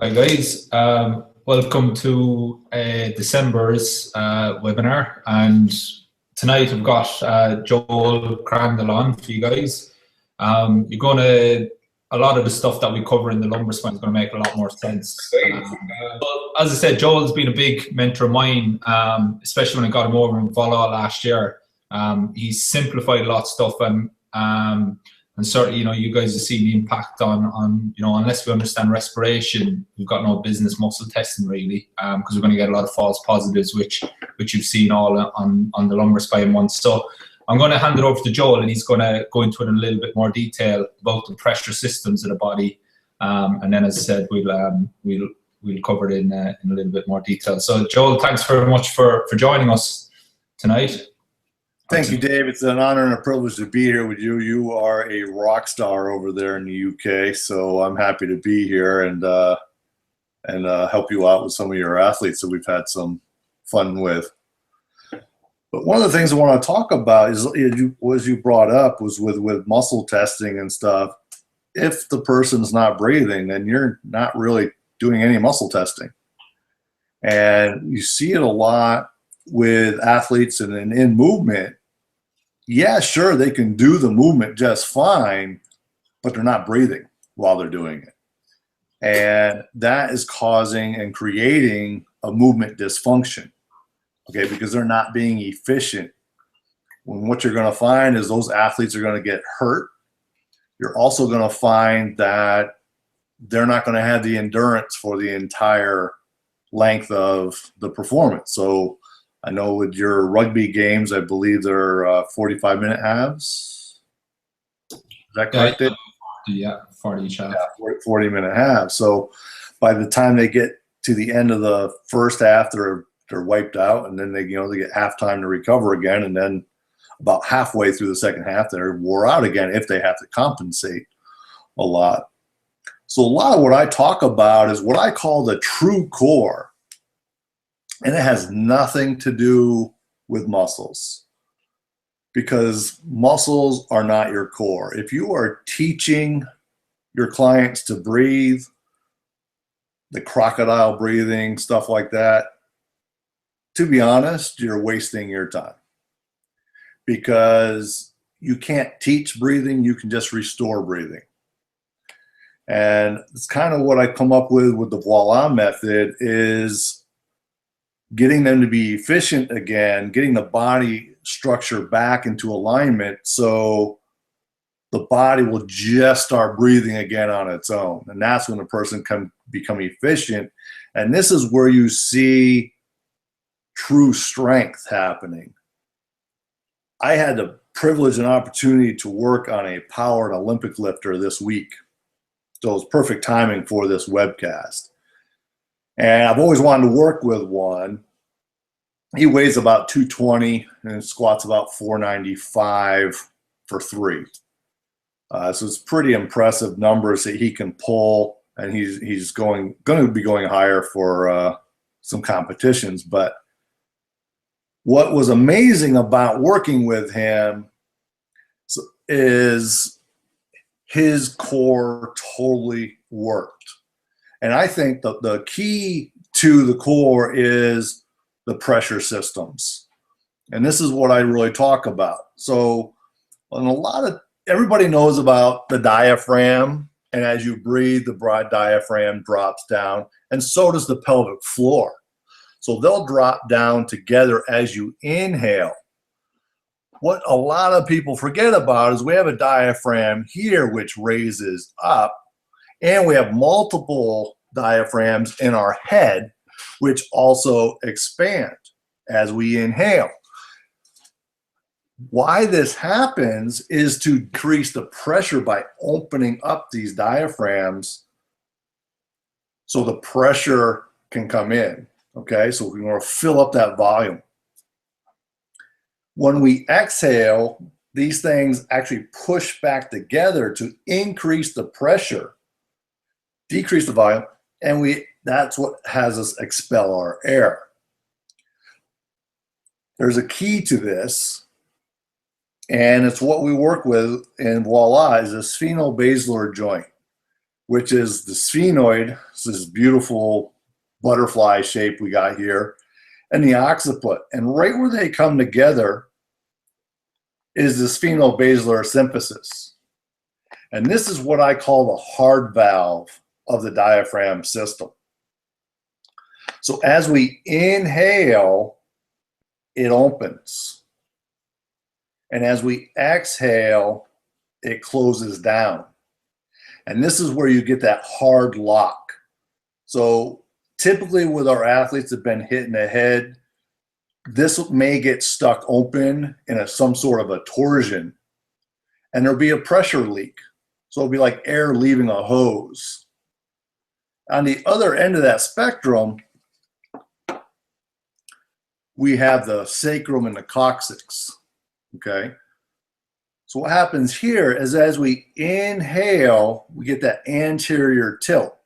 Hi guys, welcome to December's webinar, and tonight I've got Joel Crandall on for you guys. A lot of the stuff that we cover in the lumbar spine is going to make a lot more sense. As I said, Joel's been a big mentor of mine, especially when I got him over in Voila last year. He's simplified a lot of stuff, and certainly, you guys have seen the impact on unless we understand respiration, we've got no business muscle testing really, because we're going to get a lot of false positives, which you've seen all on the lumbar spine ones. So I'm going to hand it over to Joel, and he's going to go into it in a little bit more detail about the pressure systems of the body, and then, as I said, we'll cover it in a little bit more detail. So Joel, thanks very much for joining us tonight. Thank you, Dave. It's an honor and a privilege to be here with you. You are a rock star over there in the UK, so I'm happy to be here and help you out with some of your athletes that we've had some fun with. But one of the things I want to talk about is, as you brought up, was with muscle testing and stuff. If the person's not breathing, then you're not really doing any muscle testing. And you see it a lot with athletes and in movement. Yeah, sure, they can do the movement just fine, but they're not breathing while they're doing it. And that is causing and creating a movement dysfunction, okay, because they're not being efficient. When what you're going to find is those athletes are going to get hurt. You're also going to find that they're not going to have the endurance for the entire length of the performance. So I know with your rugby games, I believe they're 45-minute halves. Is that correct? Yeah, 40 each half. Yeah, 40-minute halves. So by the time they get to the end of the first half, they're wiped out, and then they get halftime to recover again, and then about halfway through the second half, they're wore out again if they have to compensate a lot. So a lot of what I talk about is what I call the true core. And it has nothing to do with muscles, because muscles are not your core. If you are teaching your clients to breathe, the crocodile breathing, stuff like that, to be honest, you're wasting your time, because you can't teach breathing, you can just restore breathing. And it's kind of what I come up with the Voila method, is getting them to be efficient again, getting the body structure back into alignment so the body will just start breathing again on its own. And that's when a person can become efficient. And this is where you see true strength happening. I had the privilege and opportunity to work on a powered Olympic lifter this week. So it was perfect timing for this webcast. And I've always wanted to work with one. He weighs about 220 and squats about 495 for 3. So it's pretty impressive numbers that he can pull, and he's going to be going higher for some competitions. But what was amazing about working with him is his core totally worked. And I think the key to the core is the pressure systems. And this is what I really talk about. So everybody knows about the diaphragm, and as you breathe, the broad diaphragm drops down, and so does the pelvic floor. So they'll drop down together as you inhale. What a lot of people forget about is we have a diaphragm here which raises up, and we have multiple diaphragms in our head which also expand as we inhale. Why this happens is to increase the pressure by opening up these diaphragms so the pressure can come in, okay? So we want to fill up that volume. When we exhale, these things actually push back together to increase the pressure, decrease the volume, and that's what has us expel our air. There's a key to this, and it's what we work with in Voila, is a spinal basilar joint. which is the sphenoid. It's this beautiful butterfly shape we got here, and the occiput. And right where they come together is the sphenobasilar symphysis. And this is what I call the heart valve of the diaphragm system. So as we inhale, it opens. And as we exhale, it closes down. And this is where you get that hard lock. So typically with our athletes that have been hit in the head, this may get stuck open in some sort of a torsion, and there'll be a pressure leak. So it'll be like air leaving a hose. On the other end of that spectrum, we have the sacrum and the coccyx, okay? So what happens here is as we inhale, we get that anterior tilt.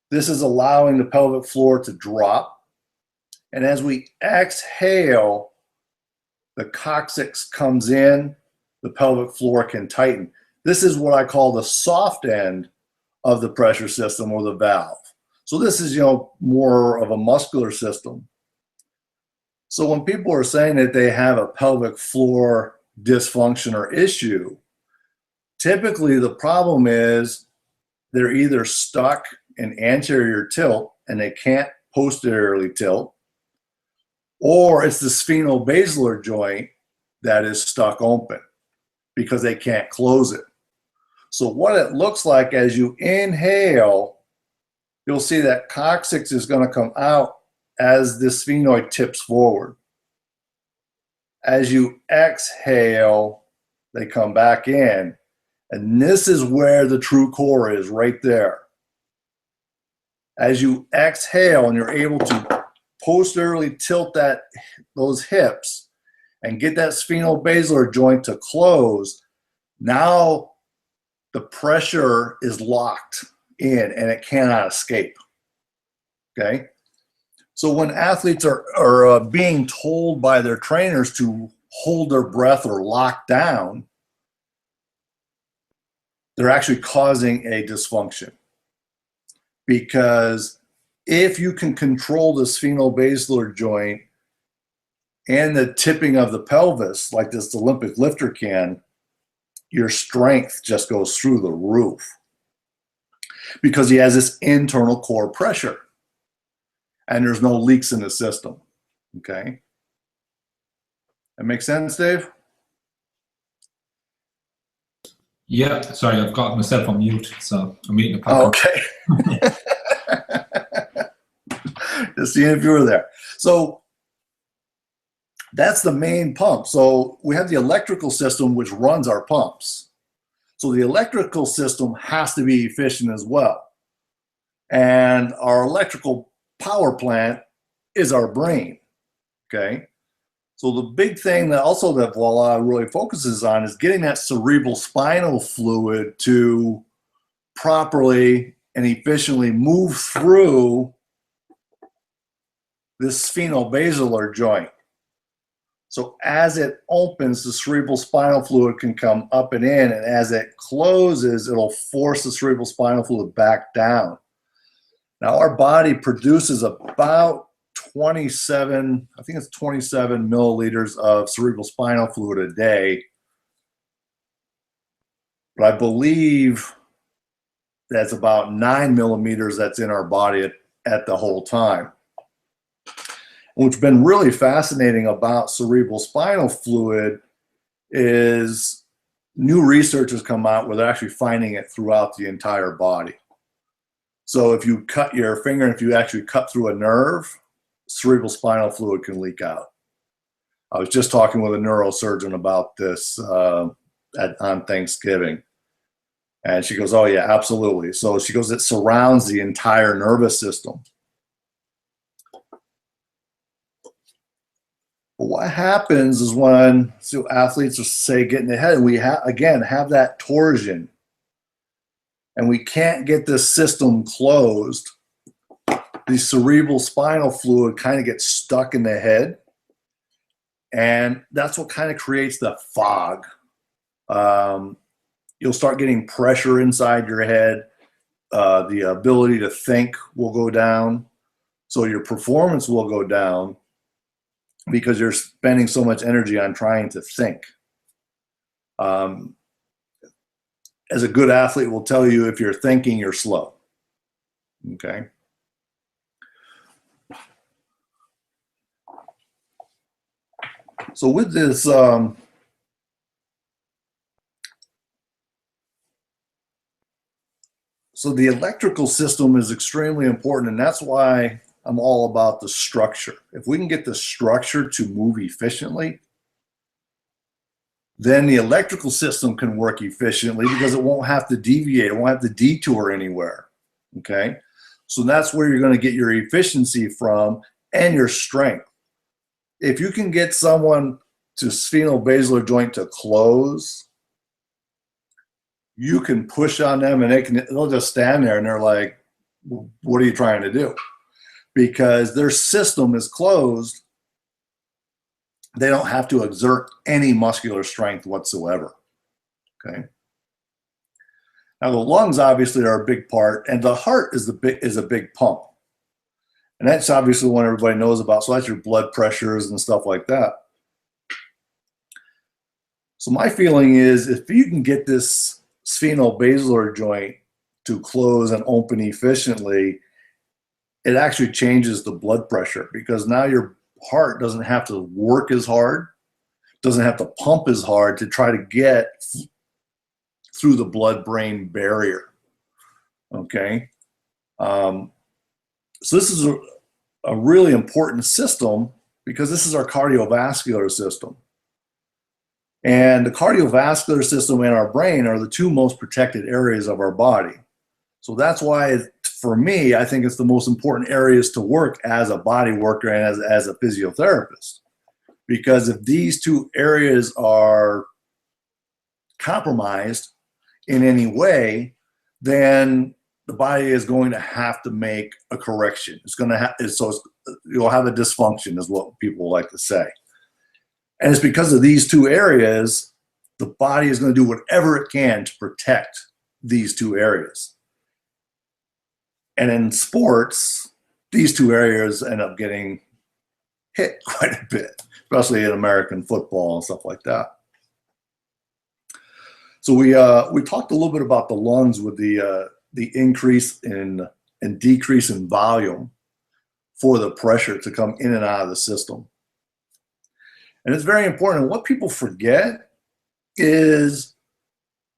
This is allowing the pelvic floor to drop. And as we exhale, the coccyx comes in, the pelvic floor can tighten. This is what I call the soft end of the pressure system or the valve. So this is, more of a muscular system. So when people are saying that they have a pelvic floor dysfunction or issue, typically the problem is they're either stuck in anterior tilt and they can't posteriorly tilt, or it's the sphenobasilar joint that is stuck open because they can't close it. So what it looks like as you inhale, you'll see that coccyx is going to come out as the sphenoid tips forward. As you exhale, they come back in. And this is where the true core is, right there. As you exhale and you're able to posteriorly tilt those hips and get that sphenobasilar joint to close, now the pressure is locked in and it cannot escape, okay? So when athletes are being told by their trainers to hold their breath or lock down, they're actually causing a dysfunction. Because if you can control the sphenobasilar joint and the tipping of the pelvis, like this Olympic lifter can, your strength just goes through the roof. Because he has this internal core pressure. And there's no leaks in the system, okay? That make sense, Dave? Yeah, sorry, I've got myself on mute, so I'm eating a popcorn. Okay. Just seeing if you were there. So that's the main pump. So we have the electrical system which runs our pumps. So the electrical system has to be efficient as well. And our electrical power plant is our brain, okay? So the big thing that Voila really focuses on is getting that cerebral spinal fluid to properly and efficiently move through this sphenobasilar joint. So as it opens, the cerebral spinal fluid can come up and in, and as it closes, it'll force the cerebral spinal fluid back down. Now our body produces about 27, I think it's 27 milliliters of cerebral spinal fluid a day. But I believe that's about 9 millimeters that's in our body at the whole time. What's been really fascinating about cerebral spinal fluid is new research has come out where they're actually finding it throughout the entire body. So if you cut your finger and if you actually cut through a nerve, cerebral spinal fluid can leak out. I was just talking with a neurosurgeon about this on Thanksgiving. And she goes, oh yeah, absolutely. So she goes, it surrounds the entire nervous system. But what happens is when athletes are, say, get in the head, and we again have that torsion, and we can't get this system closed, the cerebral spinal fluid kind of gets stuck in the head, and that's what kind of creates the fog. You'll start getting pressure inside your head. The ability to think will go down. So your performance will go down because you're spending so much energy on trying to think. As a good athlete will tell you, if you're thinking, you're slow. Okay. So with this, so the electrical system is extremely important, and that's why I'm all about the structure. If we can get the structure to move efficiently, then the electrical system can work efficiently because it won't have to deviate. It won't have to detour anywhere. Okay. So that's where you're going to get your efficiency from and your strength. If you can get someone to spinal-basilar joint to close, you can push on them and they'll just stand there and they're like, what are you trying to do? Because their system is closed. They don't have to exert any muscular strength whatsoever. Okay. Now the lungs obviously are a big part, and the heart is a big pump, and that's obviously one everybody knows about. So that's your blood pressures and stuff like that. So my feeling is, if you can get this spinal-basilar joint to close and open efficiently, it actually changes the blood pressure, because now your heart doesn't have to work as hard, doesn't have to pump as hard to try to get through the blood-brain barrier. Okay. So this is a really important system, because this is our cardiovascular system. And the cardiovascular system and our brain are the two most protected areas of our body. So that's why, for me, I think it's the most important areas to work as a body worker and as a physiotherapist. Because if these two areas are compromised in any way, then the body is going to have to make a correction. It's going to have, you'll have a dysfunction, is what people like to say. And it's because of these two areas, the body is going to do whatever it can to protect these two areas. And in sports, these two areas end up getting hit quite a bit, especially in American football and stuff like that. So we talked a little bit about the lungs with the increase in and decrease in volume for the pressure to come in and out of the system. And it's very important. What people forget is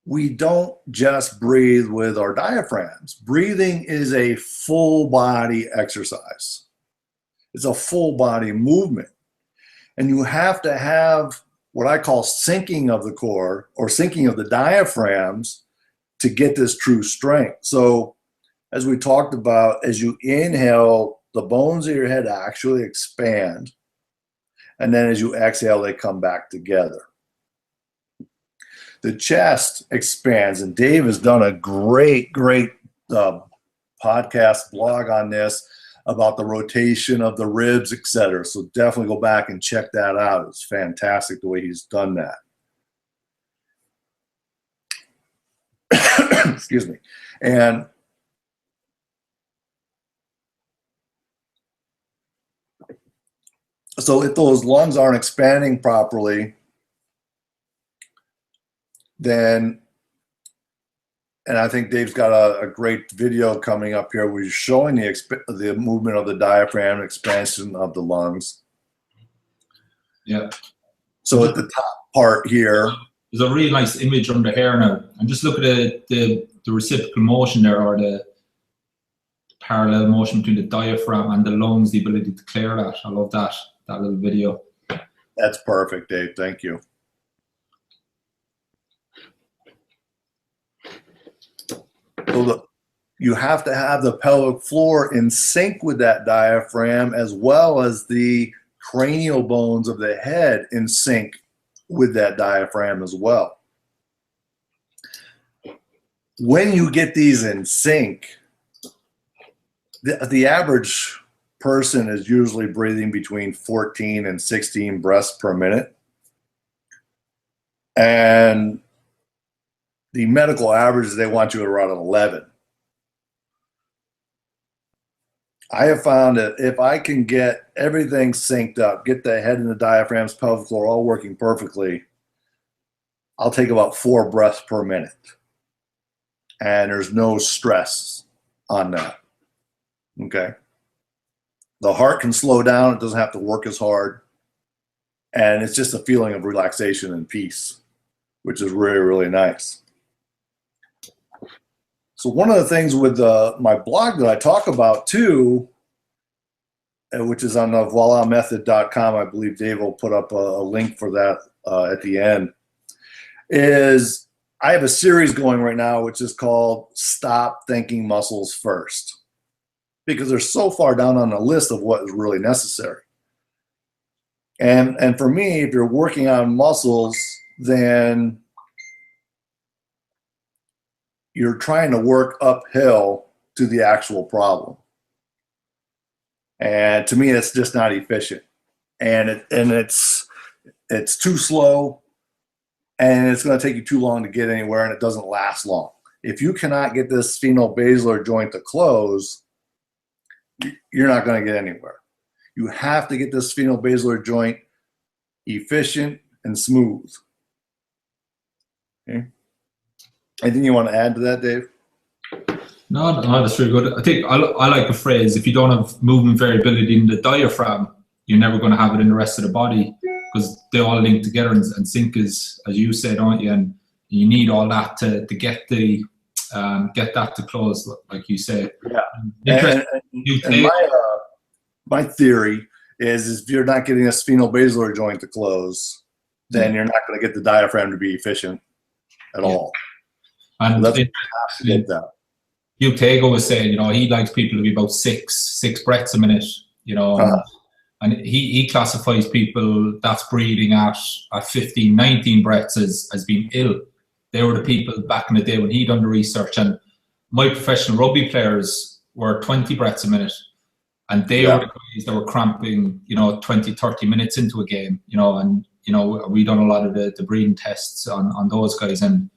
we don't just breathe with our diaphragms. Breathing is a full body exercise. It's a full body movement. And you have to have what I call syncing of the core, or syncing of the diaphragms, to get this true strength. So as we talked about, as you inhale, the bones of your head actually expand. And then as you exhale, they come back together. The chest expands, and Dave has done a great podcast blog on this about the rotation of the ribs, etc. So definitely go back and check that out. It's fantastic the way he's done that. Excuse me. And so if those lungs aren't expanding properly, then, and I think Dave's got a great video coming up here where he's showing the movement of the diaphragm, expansion of the lungs. Yeah. So at the top part here, there's a really nice image under here now. And just look at the reciprocal motion there, or the parallel motion between the diaphragm and the lungs, the ability to clear that. I love that little video. That's perfect, Dave. Thank you. So you have to have the pelvic floor in sync with that diaphragm, as well as the cranial bones of the head in sync with that diaphragm as well. When you get these in sync, the average person is usually breathing between 14 and 16 breaths per minute. And the medical average is they want you at around 11. I have found that if I can get everything synced up, get the head and the diaphragms, pelvic floor all working perfectly, I'll take about 4 breaths per minute. And there's no stress on that. Okay. The heart can slow down. It doesn't have to work as hard. And it's just a feeling of relaxation and peace, which is really, really nice. So one of the things with my blog that I talk about too, which is on voilamethod.com, I believe Dave will put up a link for that at the end, is I have a series going right now which is called Stop Thinking Muscles First, because they're so far down on the list of what is really necessary. And for me, if you're working on muscles, then you're trying to work uphill to the actual problem. And to me, it's just not efficient. And it's too slow, and it's going to take you too long to get anywhere, and it doesn't last long. If you cannot get this spinal-basilar joint to close, you're not going to get anywhere. You have to get this spinal-basilar joint efficient and smooth. Okay. Anything you want to add to that, Dave? No, that's really good. I think I like the phrase, if you don't have movement variability in the diaphragm, you're never going to have it in the rest of the body, because they all link together and sync, as you said, don't you? And you need all that to get that to close, like you say. Yeah. And my theory is if you're not getting a spinal-basilar joint to close, then you're not going to get the diaphragm to be efficient at all. And so that's what you have to get that. Hugh Tago was saying, he likes people to be about six breaths a minute, and he classifies people that's breathing at 15, 19 breaths as being ill. They were the people back in the day when he'd done the research. And my professional rugby players were 20 breaths a minute, and they were the guys that were cramping, 20, 30 minutes into a game, and we done a lot of the breathing tests on those guys, and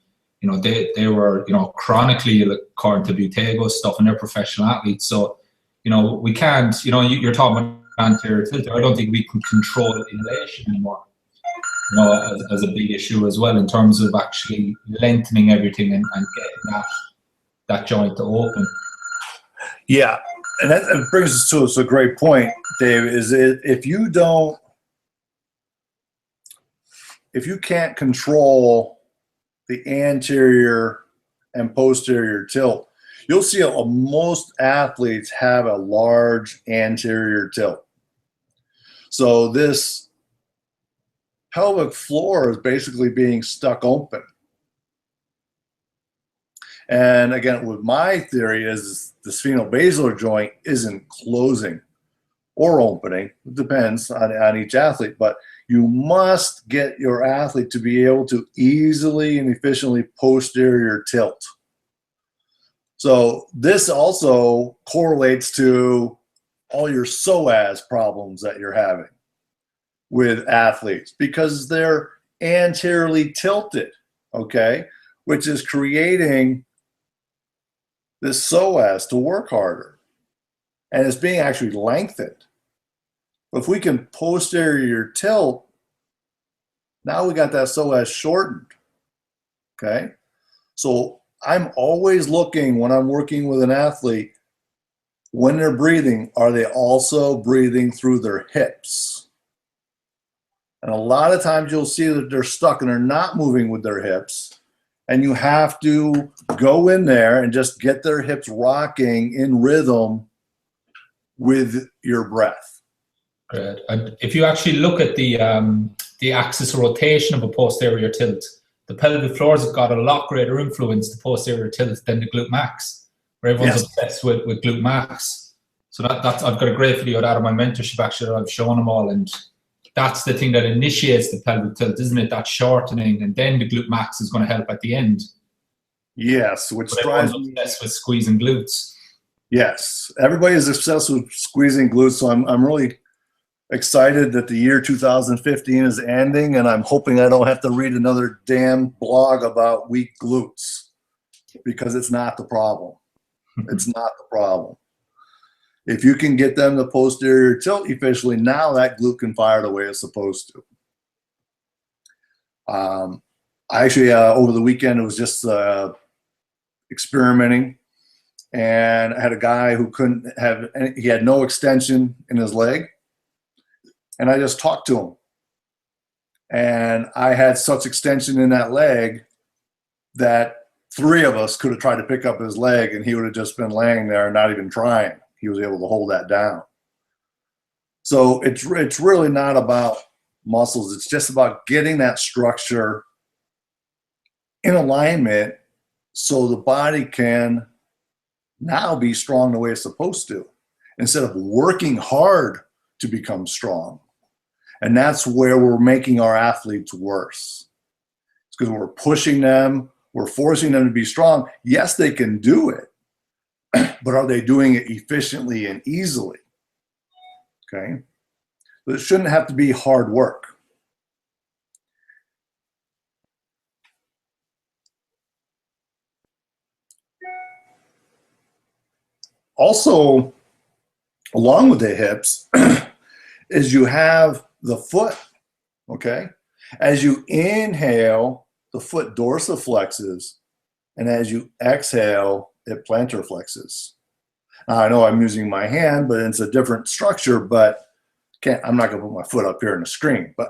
they were, chronically, according to Butego's stuff, and they're professional athletes. So, we can't, you're talking about anterior tilt. I don't think we can control inhalation anymore, as a big issue as well, in terms of actually lengthening everything and getting that joint to open. Yeah, and that brings us to a great point, Dave, is if you can't control the anterior and posterior tilt, you'll see most athletes have a large anterior tilt. So this pelvic floor is basically being stuck open. And again, with my theory is the spinal-basilar joint isn't closing or opening. It depends on each athlete, but you must get your athlete to be able to easily and efficiently posterior tilt. So this also correlates to all your psoas problems that you're having with athletes, because they're anteriorly tilted, okay, which is creating this psoas to work harder, and it's being actually lengthened. If we can posterior tilt, now we got that psoas shortened, okay? So I'm always looking, when I'm working with an athlete, when they're breathing, are they also breathing through their hips? And a lot of times you'll see that they're stuck and they're not moving with their hips, and you have to go in there and just get their hips rocking in rhythm with your breath. Good. And if you actually look at the axis of rotation of a posterior tilt, the pelvic floor has got a lot greater influence to posterior tilt than the glute max, where everyone's obsessed with glute max. So that's I've got a great video out of my mentorship actually that I've shown them all, and that's the thing that initiates the pelvic tilt, isn't it? That shortening, and then the glute max is going to help at the end. Yes, which drives me obsessed with squeezing glutes. Yes, everybody is obsessed with squeezing glutes, so I'm really excited that the year 2015 is ending, and I'm hoping I don't have to read another damn blog about weak glutes, because it's not the problem. It's not the problem. If you can get them to posterior tilt efficiently, now that glute can fire the way it's supposed to. I actually, over the weekend, it was just experimenting, and I had a guy who couldn't have, he had no extension in his leg, and I just talked to him. And I had such extension in that leg that 3 of us could have tried to pick up his leg, and he would have just been laying there and not even trying. He was able to hold that down. So it's really not about muscles. It's just about getting that structure in alignment so the body can now be strong the way it's supposed to, instead of working hard to become strong. And that's where we're making our athletes worse. It's because we're pushing them, we're forcing them to be strong. Yes, they can do it, but are they doing it efficiently and easily? Okay? But it shouldn't have to be hard work. Also, along with the hips, is you have the foot, okay? As you inhale, the foot dorsiflexes, and as you exhale, it plantar flexes. Now, I know I'm using my hand, but it's a different structure, but I'm not gonna put my foot up here on the screen, but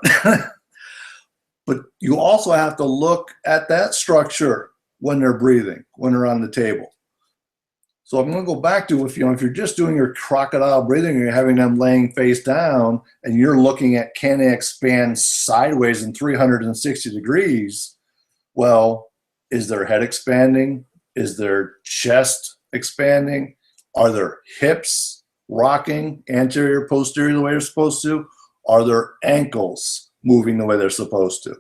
but you also have to look at that structure when they're breathing, when they're on the table. So I'm going to go back to if you're just doing your crocodile breathing and you're having them laying face down and you're looking at can they expand sideways in 360 degrees, well, is their head expanding? Is their chest expanding? Are their hips rocking anterior, posterior the way they're supposed to? Are their ankles moving the way they're supposed to?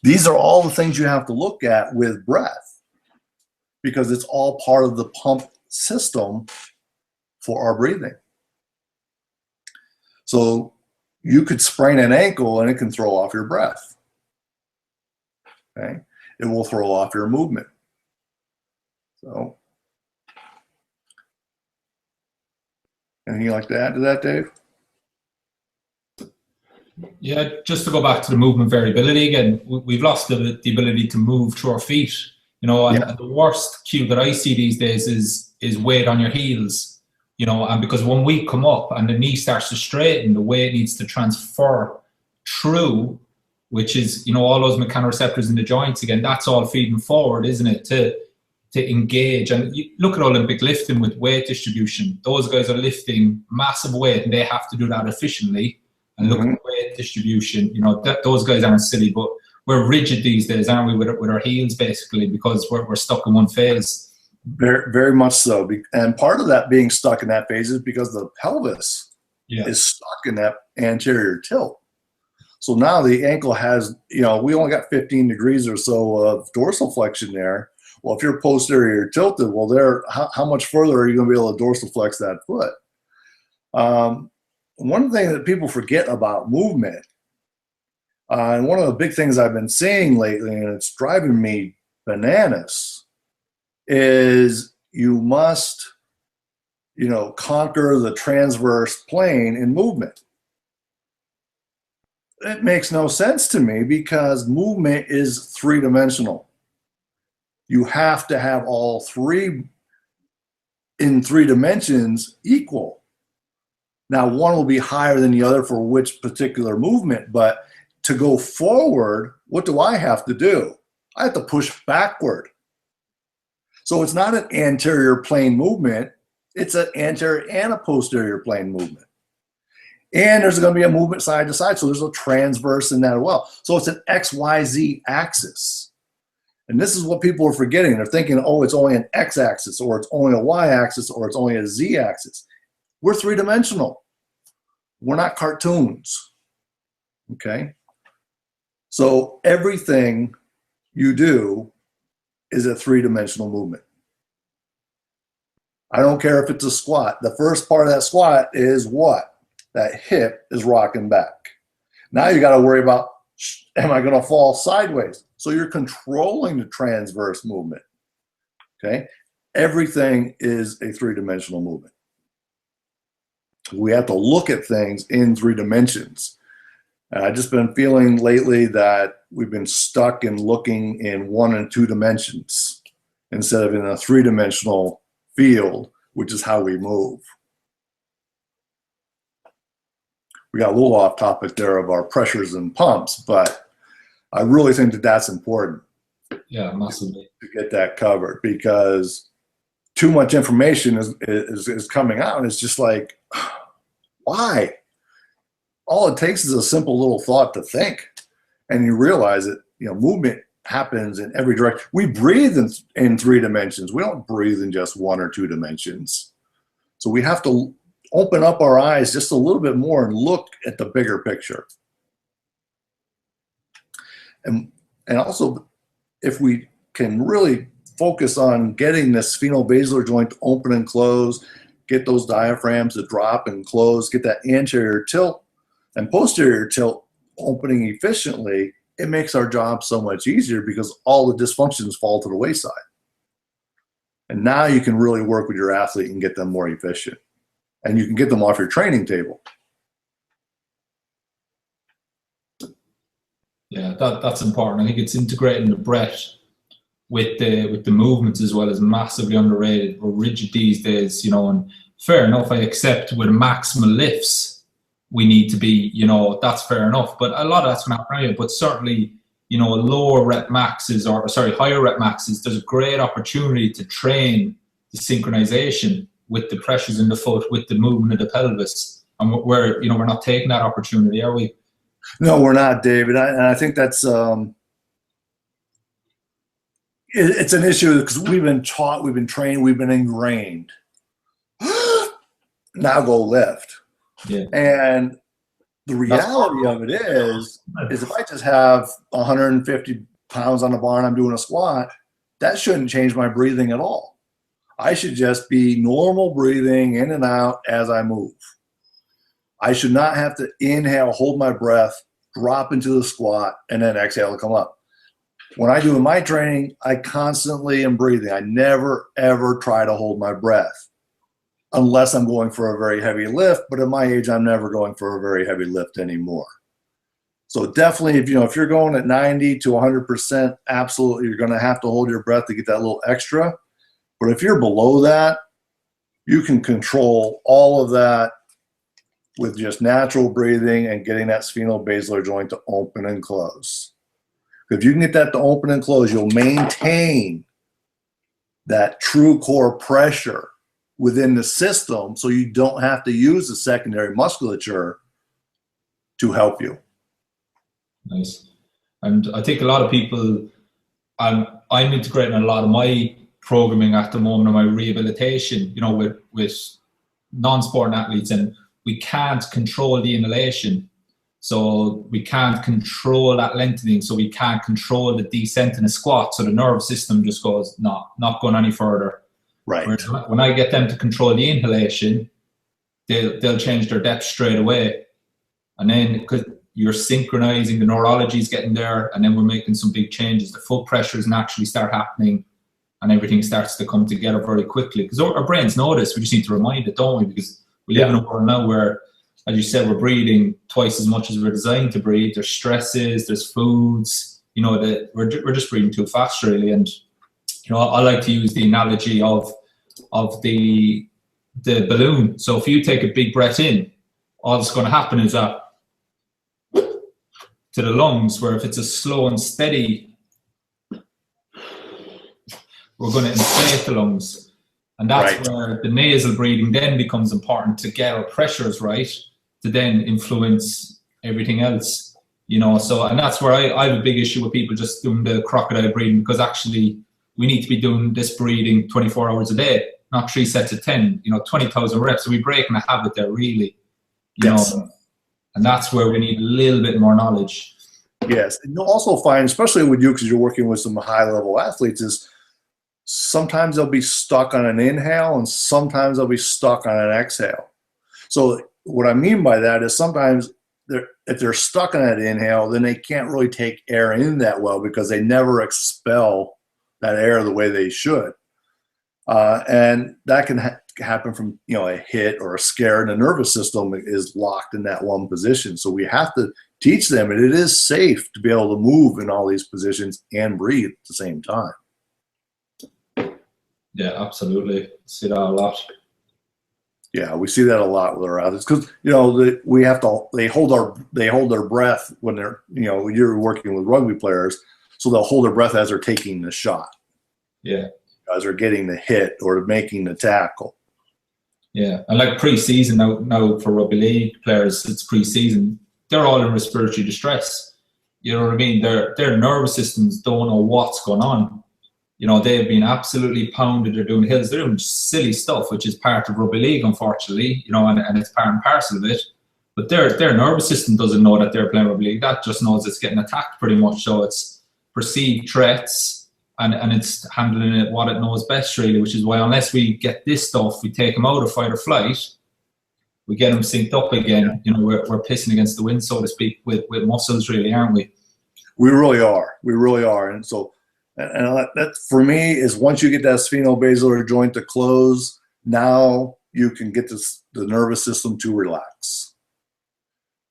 These are all the things you have to look at with breath, because it's all part of the pump system for our breathing. So you could sprain an ankle and it can throw off your breath. Okay? It will throw off your movement. So, anything you'd like to add to that, Dave? Yeah, just to go back to the movement variability again, we've lost the ability to move through our feet. You know, and the worst cue that I see these days is weight on your heels, you know, and because when we come up and the knee starts to straighten, the weight needs to transfer through, which is, you know, all those mechanoreceptors in the joints again, that's all feeding forward, isn't it, to engage. And you look at Olympic lifting with weight distribution. Those guys are lifting massive weight and they have to do that efficiently. And look at weight distribution, you know, those guys aren't silly, but we're rigid these days, aren't we, with our heels, basically, because we're stuck in one phase. Very, very much so. And part of that being stuck in that phase is because the pelvis is stuck in that anterior tilt. So now the ankle has, you know, we only got 15 degrees or so of dorsal flexion there. Well, if you're posterior tilted, well, how much further are you going to be able to dorsiflex that foot? One thing that people forget about movement, and one of the big things I've been seeing lately, and it's driving me bananas, is you must, you know, conquer the transverse plane in movement. It makes no sense to me because movement is three-dimensional. You have to have all three in 3 dimensions equal. Now, one will be higher than the other for which particular movement, but to go forward, what do I have to do? I have to push backward. So it's not an anterior plane movement, it's an anterior and a posterior plane movement. And there's going to be a movement side to side, so there's a transverse in that as well. So it's an XYZ axis. And this is what people are forgetting. They're thinking, oh, it's only an X axis, or it's only a Y axis, or it's only a Z axis. We're three-dimensional. We're not cartoons. Okay? So everything you do is a three-dimensional movement. I don't care if it's a squat. The first part of that squat is what? that hip is rocking back. Now you got to worry about, am I going to fall sideways? So you're controlling the transverse movement. Okay. Everything is a three-dimensional movement. We have to look at things in 3 dimensions. And I've just been feeling lately that we've been stuck in looking in 1 and 2 dimensions instead of in a 3-dimensional field, which is how we move. We got a little off topic there of our pressures and pumps, but I really think that that's important. Yeah, massively. To get that covered, because too much information is coming out. And it's just like, why? All it takes is a simple little thought to think, and you realize that, you know, movement happens in every direction. We breathe in 3 dimensions. We don't breathe in just 1 or 2 dimensions. So we have to open up our eyes just a little bit more and look at the bigger picture. And also, if we can really focus on getting this spinobasilar joint to open and close, get those diaphragms to drop and close, get that anterior tilt and posterior tilt opening efficiently, it makes our job so much easier because all the dysfunctions fall to the wayside. And now you can really work with your athlete and get them more efficient. And you can get them off your training table. Yeah, that's important. I think it's integrating the breath with the movements as well is massively underrated. We're rigid these days, you know, and fair enough, I accept with maximal lifts, we need to be, you know, that's fair enough. But a lot of that's going to happen anyway. But certainly, you know, lower rep maxes or, sorry, higher rep maxes, there's a great opportunity to train the synchronization with the pressures in the foot, with the movement of the pelvis. And we're, you know, we're not taking that opportunity, are we? No, we're not, David. And I think that's, it's an issue because we've been taught, we've been trained, we've been ingrained. Now go lift. Yeah. And the reality of it is if I just have 150 pounds on the bar and I'm doing a squat, that shouldn't change my breathing at all. I should just be normal breathing in and out as I move. I should not have to inhale, hold my breath, drop into the squat, and then exhale to come up. When I do in my training, I constantly am breathing. I never, ever try to hold my breath unless I'm going for a very heavy lift. But at my age, I'm never going for a very heavy lift anymore. So definitely, if you're going at 90 to 100%, absolutely, you're going to have to hold your breath to get that little extra. But if you're below that, you can control all of that with just natural breathing and getting that spinobasilar joint to open and close. If you can get that to open and close, you'll maintain that true core pressure within the system so you don't have to use the secondary musculature to help you. Nice. And I think a lot of people, I'm integrating a lot of my programming at the moment of my rehabilitation, you know, with non-sport athletes, and we can't control the inhalation. So we can't control that lengthening. So we can't control the descent in a squat. So the nervous system just goes, no, not going any further. Right. Whereas when I get them to control the inhalation, they'll change their depth straight away. And then because you're synchronizing, the neurology is getting there, and then we're making some big changes. The foot pressures naturally start happening, and everything starts to come together very quickly. Because our brains know this. We just need to remind it, don't we? Because we live in a world now where, as you said, we're breathing twice as much as we're designed to breathe. There's stresses, there's foods, you know, that we're just breathing too fast, really. And, you know, I like to use the analogy of the balloon. So if you take a big breath in, all that's going to happen is that to the lungs, where if it's a slow and steady, we're going to inflate the lungs. And that's where the nasal breathing then becomes important to get our pressures right, to then influence everything else, you know. So, and that's where I have a big issue with people just doing the crocodile breathing, because actually we need to be doing this breathing 24 hours a day, not 3 sets of 10, you know, 20,000 reps. So we're breaking a habit there, really, you know, and that's where we need a little bit more knowledge. Yes. And you'll also find, especially with you, because you're working with some high-level athletes, is sometimes they'll be stuck on an inhale and sometimes they'll be stuck on an exhale. So what I mean by that is sometimes if they're stuck on that inhale, then they can't really take air in that well because they never expel that air the way they should. And that can happen from, a hit or a scare, and the nervous system is locked in that one position. So we have to teach them, and it is safe to be able to move in all these positions and breathe at the same time. Yeah, absolutely. See that a lot. Yeah, we see that a lot with our athletes because they hold their breath when they're you're working with rugby players, so they'll hold their breath as they're taking the shot. Yeah, as they're getting the hit or making the tackle. Yeah, and like pre-season now for rugby league players, it's pre-season. They're all in respiratory distress. You know what I mean? Their nervous systems don't know what's going on. They've been absolutely pounded. They're doing hills. They're doing silly stuff, which is part of rugby league, unfortunately. And it's part and parcel of it. But their nervous system doesn't know that they're playing rugby league. That just knows it's getting attacked pretty much. So it's perceived threats, and it's handling it what it knows best, really. Which is why unless we get this stuff, we take them out of fight or flight, we get them synced up again. We're pissing against the wind, so to speak, with muscles, really, aren't we? We really are. We really are. And so. And that, for me, is once you get that spinobasilar joint to close, now you can get the nervous system to relax.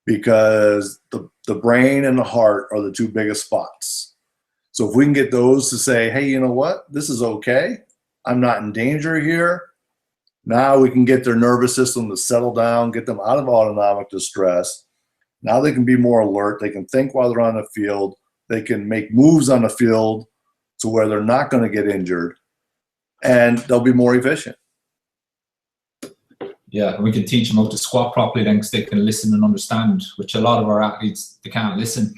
Because the brain and the heart are the two biggest spots. So if we can get those to say, hey, you know what? This is okay. I'm not in danger here. Now we can get their nervous system to settle down, get them out of autonomic distress. Now they can be more alert. They can think while they're on the field. They can make moves on the field to where they're not going to get injured, and they'll be more efficient. Yeah, and we can teach them how to squat properly then, because they can listen and understand, which a lot of our athletes, they can't listen.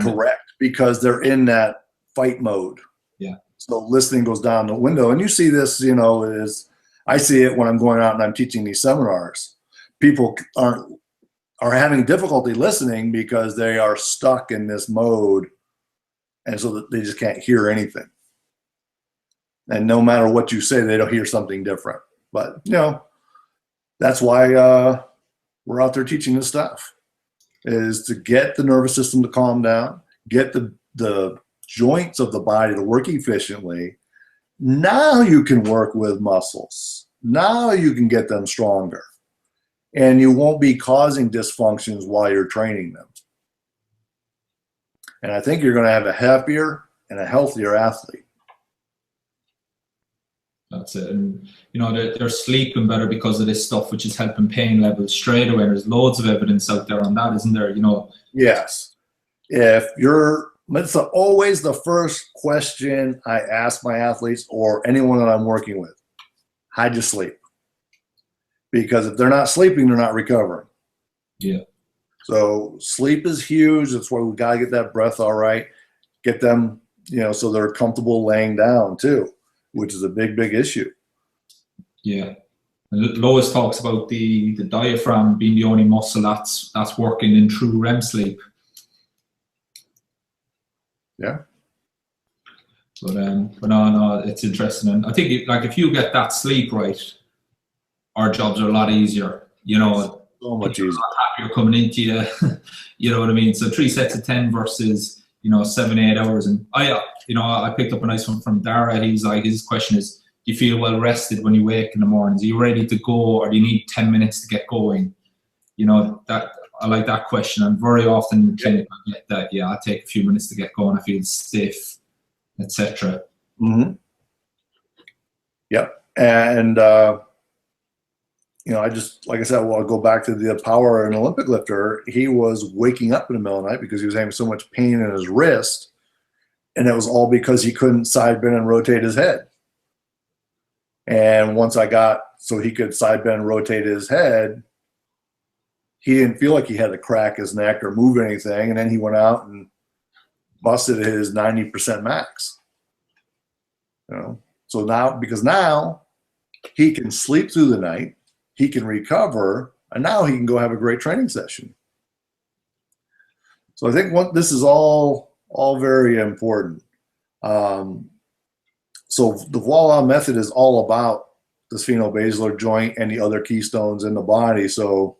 Correct, because they're in that fight mode. Yeah. So listening goes down the window. And you see this, I see it when I'm going out and I'm teaching these seminars. People are having difficulty listening because they are stuck in this mode. And so that they just can't hear anything. And no matter what you say, they don't hear something different. But, that's why we're out there teaching this stuff, is to get the nervous system to calm down, get the joints of the body to work efficiently. Now you can work with muscles. Now you can get them stronger. And you won't be causing dysfunctions while you're training them. And I think you're going to have a happier and a healthier athlete. That's it. And, they're sleeping better because of this stuff, which is helping pain levels straight away. There's loads of evidence out there on that, isn't there? Yes. It's always the first question I ask my athletes or anyone that I'm working with. How'd you sleep? Because if they're not sleeping, they're not recovering. Yeah. So sleep is huge. That's why we got to get that breath all right. Get them, so they're comfortable laying down too, which is a big, big issue. Yeah. And Lois talks about the diaphragm being the only muscle that's working in true REM sleep. Yeah. But no, it's interesting. And I think if you get that sleep right, our jobs are a lot easier, So much easier. Happier coming into you, you know what I mean? So 3 sets of 10 versus 7-8 hours. And I picked up a nice one from Dara. He's like, his question is, do you feel well rested when you wake in the mornings? Are you ready to go, or do you need 10 minutes to get going? That I like that question. And very often in clinic I get that. Yeah, I take a few minutes to get going. I feel stiff, etc. Mm-hmm. Yep. And I just, like I said, I'll go back to the power and Olympic lifter. He was waking up in the middle of the night because he was having so much pain in his wrist. And it was all because he couldn't side bend and rotate his head. And once so he could side bend and rotate his head, he didn't feel like he had to crack his neck or move anything. And then he went out and busted his 90% max. So now he can sleep through the night. He can recover, and now he can go have a great training session. So I think this is all very important. So the Voila method is all about the spinobasilar joint and the other keystones in the body. So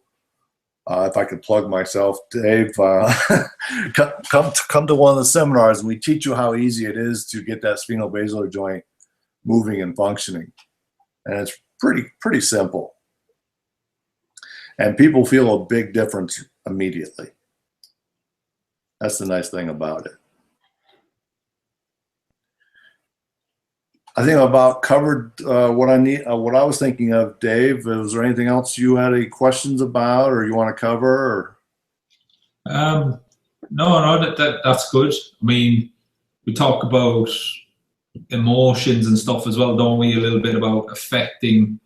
if I could plug myself, Dave, come to one of the seminars and we teach you how easy it is to get that spinobasilar joint moving and functioning. And it's pretty simple. And people feel a big difference immediately. That's the nice thing about it. I think I've about covered what I was thinking of, Dave. Was there anything else you had any questions about, or you want to cover? Or? No, that's good. I mean, we talk about emotions and stuff as well, don't we? A little bit about affecting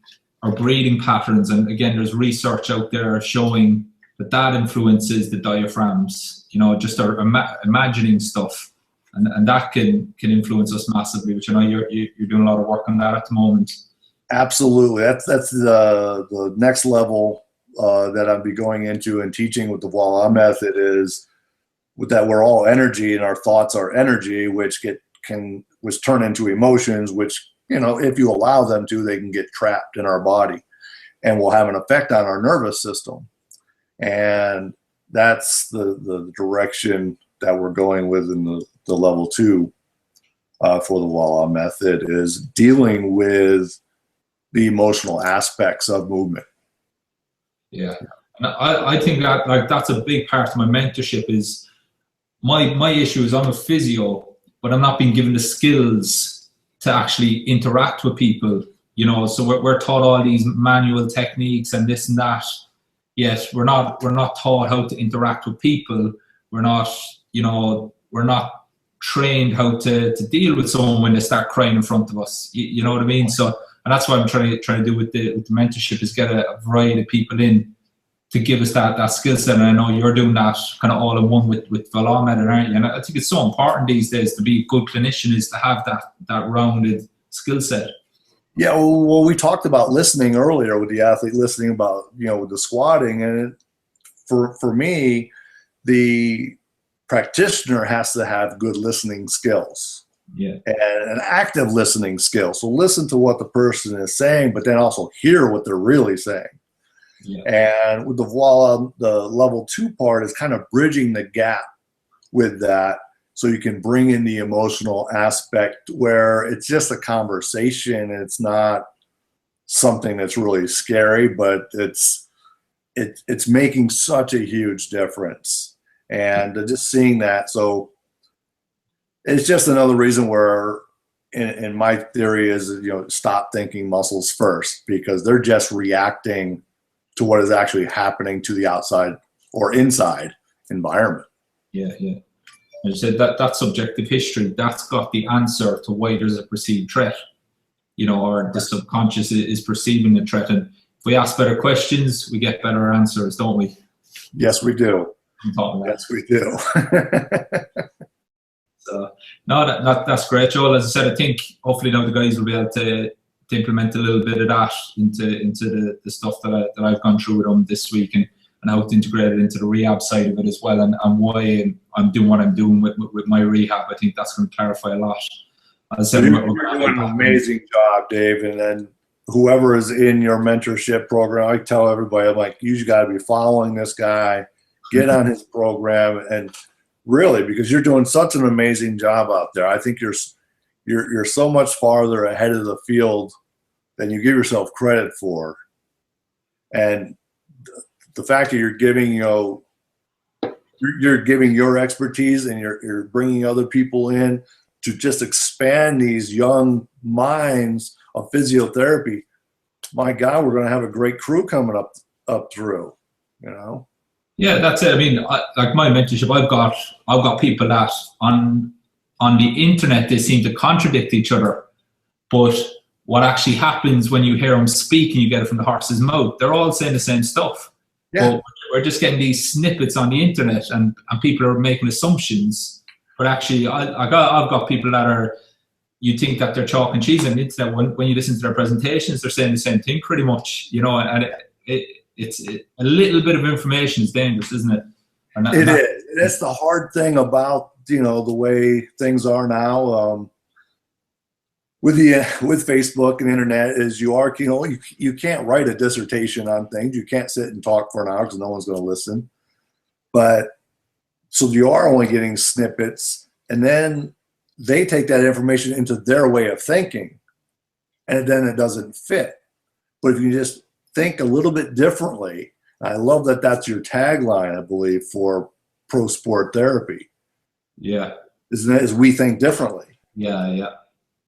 our breathing patterns, and again, there's research out there showing that influences the diaphragms. You know, just our imagining stuff. And that can influence us massively, which I know you're doing a lot of work on that at the moment. Absolutely, that's the next level that I'll be going into and teaching with the Voila method is with that we're all energy and our thoughts are energy, which turn into emotions, which, you know, if you allow them to, they can get trapped in our body and will have an effect on our nervous system. And that's the direction that we're going with in the level 2 for the Voila method, is dealing with the emotional aspects of movement. Yeah, and I think that that's a big part of my mentorship. Is my issue is I'm a physio, but I'm not being given the skills to actually interact with people. You know, so we're taught all these manual techniques and this and that. Yet we're not taught how to interact with people. We're not trained how to deal with someone when they start crying in front of us. You know what I mean? So, and that's what I'm trying to do with the mentorship, is get a variety of people in to give us that skill set. And I know you're doing that kind of all in one with Voila method, aren't you? And I think it's so important these days to be a good clinician, is to have that rounded skill set. Yeah, well, we talked about listening earlier with the athlete, listening about, you know, with the squatting, and for me, the practitioner has to have good listening skills, and an active listening skill. So listen to what the person is saying, but then also hear what they're really saying. Yeah. And with the Voila, the level 2 part is kind of bridging the gap with that, so you can bring in the emotional aspect where it's just a conversation. It's not something that's really scary, but it's making such a huge difference. And just seeing that, so it's just another reason where, in my theory, is, you know, stop thinking muscles first, because they're just reacting to what is actually happening to the outside or inside environment. Yeah. As you said, that subjective history, that's got the answer to why there's a perceived threat, you know, or the subconscious is perceiving the threat. And if we ask better questions, we get better answers, don't we? Yes, we do. Yes, we do. So, no, that's great, Joel. As I said, I think hopefully now the guys will be able to implement a little bit of that into the stuff that I've gone through with them this week, and how to integrate it into the rehab side of it as well, and why I'm doing what I'm doing with my rehab. I think that's going to clarify a lot. As I said, you're doing an amazing job, Dave. And then whoever is in your mentorship program, I tell everybody, I'm like, you got to be following this guy, get on his program, and really, because you're doing such an amazing job out there. I think you're so much farther ahead of the field than you give yourself credit for. And the fact that you're giving, you're giving your expertise, and you're bringing other people in to just expand these young minds of physiotherapy. My God, we're going to have a great crew coming up through, you know? Yeah, that's it. I mean, like my mentorship, I've got people that on the internet, they seem to contradict each other, but what actually happens when you hear them speak and you get it from the horse's mouth, they're all saying the same stuff. Yeah. But we're just getting these snippets on the internet, and people are making assumptions. But actually, I've got people that are, you think that they're chalk and cheese, and it's that when you listen to their presentations, they're saying the same thing pretty much, you know. And it's a little bit of information is dangerous, isn't it? It is. That's the hard thing about, you know, the way things are now. with Facebook and internet is you can't write a dissertation on things. You can't sit and talk for an hour because no one's going to listen. But so you are only getting snippets, and then they take that information into their way of thinking, and then it doesn't fit. But if you just think a little bit differently, I love that that's your tagline, I believe, for pro sport therapy. Yeah. Isn't it? Is we think differently. Yeah.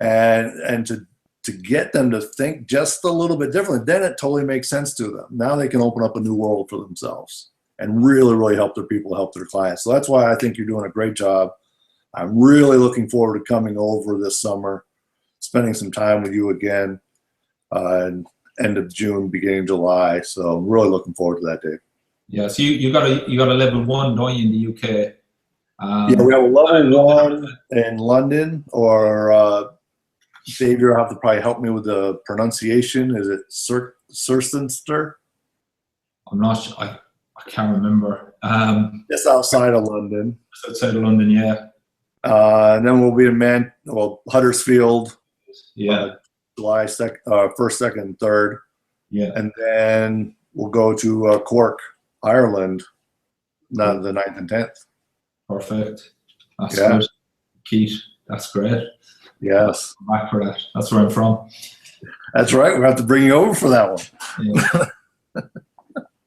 And to get them to think just a little bit differently, then it totally makes sense to them. Now they can open up a new world for themselves and really, really help their people, help their clients. So that's why I think you're doing a great job. I'm really looking forward to coming over this summer, spending some time with you again, end of June, beginning of July. So I'm really looking forward to that, Dave. Yeah, so you got a level 1, don't you, in the UK? Yeah, we have a level 1 in London, or Dave, you'll have to probably help me with the pronunciation. Is it Cirencester? I'm not sure. I can't remember. Just outside of London. Outside of London, yeah. And then we'll be in Huddersfield. Yeah. July 1st, 2nd, and 3rd. Yeah. And then we'll go to Cork, Ireland, the 9th and 10th. Perfect. That's good. Keith, that's great. Yes. I'm back for that. That's where I'm from. That's right. We'll have to bring you over for that one. Yeah.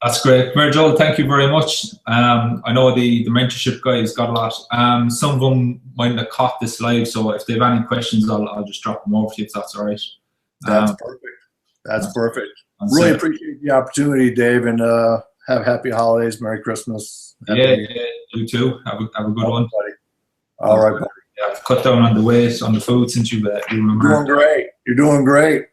That's great. Joel, thank you very much. I know the mentorship guys got a lot. Some of them might not have caught this live, so if they have any questions, I'll just drop them over to you if that's all right. That's perfect. That's perfect. Really appreciate the opportunity, Dave, and have happy holidays, Merry Christmas. Yeah, you too. Have a good one. Buddy. All right, buddy. Yeah, cut down on the weight, on the food since you remember. You're doing great. You're doing great.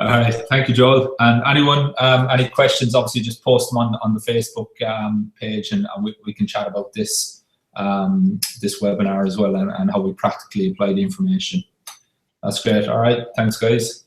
All right, thank you, Joel. And anyone, any questions, obviously just post them on the Facebook page, and we can chat about this this webinar as well, and how we practically apply the information. That's great. All right, thanks, guys.